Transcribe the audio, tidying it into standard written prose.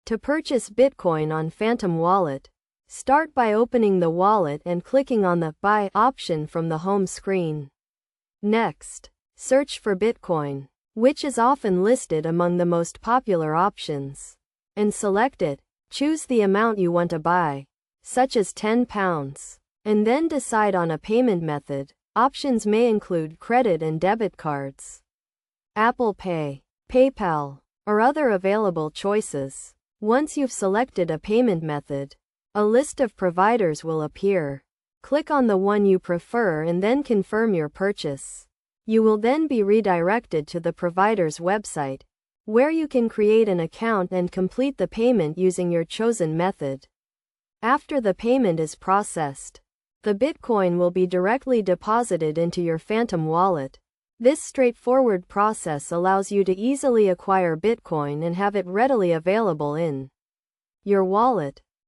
To purchase Bitcoin on Phantom Wallet, start by opening the wallet and clicking on the Buy option from the home screen. Next, search for Bitcoin, which is often listed among the most popular options, and select it. Choose the amount you want to buy, such as £10, and then decide on a payment method. Options may include credit and debit cards, Apple Pay, PayPal, or other available choices. Once you've selected a payment method, a list of providers will appear. Click on the one you prefer and then confirm your purchase. You will then be redirected to the provider's website, where you can create an account and complete the payment using your chosen method. After the payment is processed, the Bitcoin will be directly deposited into your Phantom Wallet. This straightforward process allows you to easily acquire Bitcoin and have it readily available in your wallet.